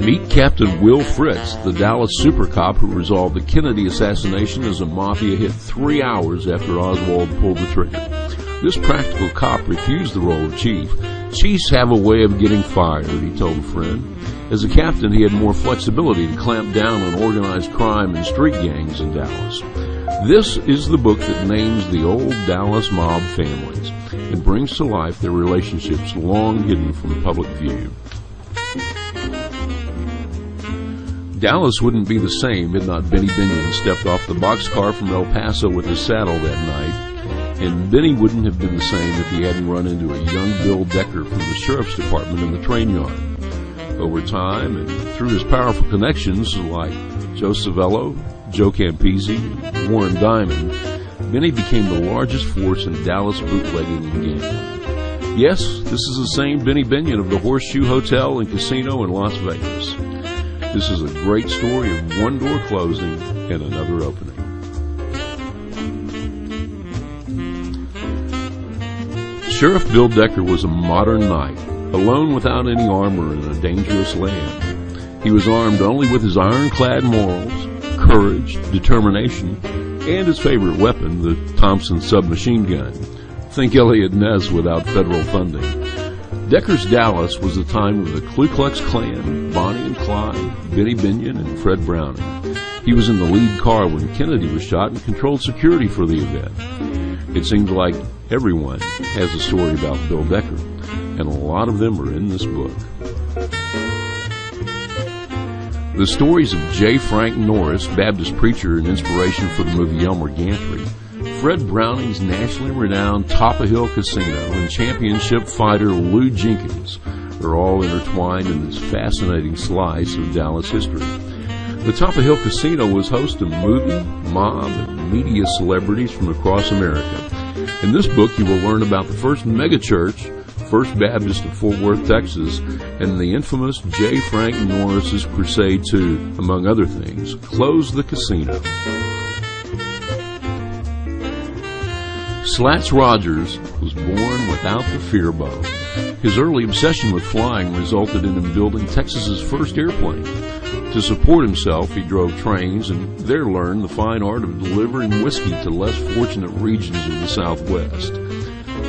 Meet Captain Will Fritz, the Dallas super cop who resolved the Kennedy assassination as a Mafia hit 3 hours after Oswald pulled the trigger. This practical cop refused the role of chief. Chiefs have a way of getting fired, he told a friend. As a captain, he had more flexibility to clamp down on organized crime and street gangs in Dallas. This is the book that names the old Dallas mob families and brings to life their relationships long hidden from public view. Dallas wouldn't be the same had not Benny Binion stepped off the boxcar from El Paso with his saddle that night, and Benny wouldn't have been the same if he hadn't run into a young Bill Decker from the sheriff's department in the train yard. Over time, and through his powerful connections like Joe Savello, Joe Campisi, and Warren Diamond, Benny became the largest force in Dallas bootlegging and gambling. Yes, this is the same Benny Binion of the Horseshoe Hotel and Casino in Las Vegas. This is a great story of one door closing and another opening. Sheriff Bill Decker was a modern knight, alone without any armor in a dangerous land. He was armed only with his ironclad morals, courage, determination, and his favorite weapon, the Thompson submachine gun. Think Elliot Ness without federal funding. Decker's Dallas was the time of the Ku Klux Klan, Bonnie and Clyde, Benny Binion, and Fred Browning. He was in the lead car when Kennedy was shot and controlled security for the event. It seems like everyone has a story about Bill Decker, and a lot of them are in this book. The stories of J. Frank Norris, Baptist preacher and inspiration for the movie Elmer Gantry, Fred Browning's nationally renowned Top of Hill Casino, and championship fighter Lou Jenkins are all intertwined in this fascinating slice of Dallas history. The Top of Hill Casino was host to movie, mob, and media celebrities from across America. In this book, you will learn about the first megachurch, First Baptist of Fort Worth, Texas, and the infamous J. Frank Norris's crusade to, among other things, close the casino. Slats Rodgers was born without the fear bone. His early obsession with flying resulted in him building Texas's first airplane. To support himself, he drove trains and there learned the fine art of delivering whiskey to less fortunate regions of the Southwest.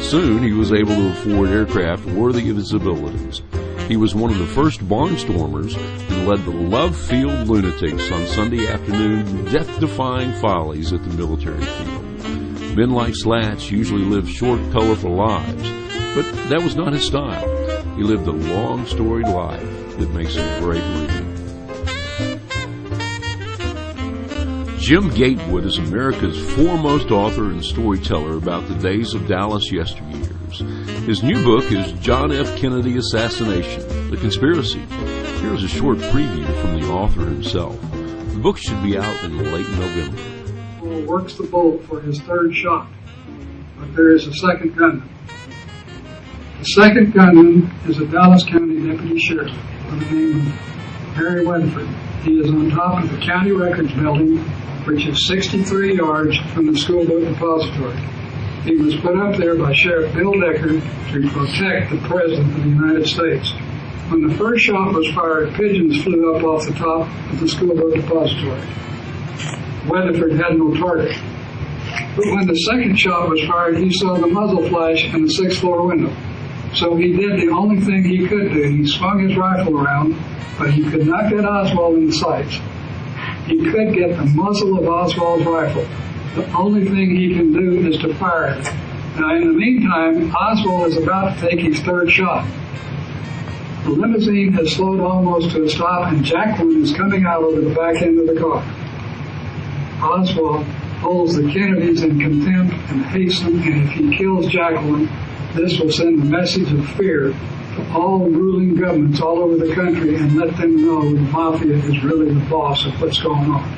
Soon, he was able to afford aircraft worthy of his abilities. He was one of the first barnstormers and led the Love Field Lunatics on Sunday afternoon death-defying follies at the military field. Men like Slats usually lived short, colorful lives, but that was not his style. He lived a long, storied life that makes him great reading. Jim Gatewood is America's foremost author and storyteller about the days of Dallas yesteryears. His new book is John F. Kennedy Assassination, The Conspiracy. Here is a short preview from the author himself. The book should be out in late November. Works the bolt for his third shot, but there is a second gunman. The second gunman is a Dallas County deputy sheriff by the name of Harry Weatherford. He is on top of the county records building, which is 63 yards from the school book depository. He was put up there by Sheriff Bill Decker to protect the President of the United States. When the first shot was fired, pigeons flew up off the top of the school book depository. Weatherford had no target. But when the second shot was fired, he saw the muzzle flash in the 6th floor window. So he did the only thing he could do. He swung his rifle around, but he could not get Oswald in the sights. He could get the muzzle of Oswald's rifle. The only thing he can do is to fire it. Now, in the meantime, Oswald is about to take his third shot. The limousine has slowed almost to a stop, and Jacqueline is coming out over the back end of the car. Oswald holds the Kennedys in contempt and hates them, and if he kills Jacqueline, this will send a message of fear to all ruling governments all over the country and let them know the Mafia is really the boss of what's going on.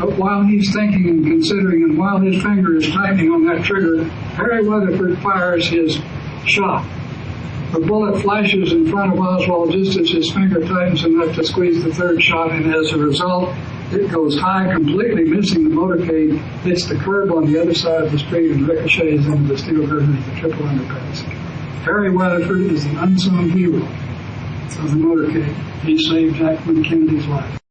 But while he's thinking and considering, and while his finger is tightening on that trigger, Harry Weatherford fires his shot. The bullet flashes in front of Oswald just as his finger tightens enough to squeeze the third shot, and as a result, it goes high, completely missing the motorcade, hits the curb on the other side of the street, and ricochets into the steel girder of the triple underpass. Harry Weatherford is an unsung hero. of the motorcade. He saved Jacqueline Kennedy's life.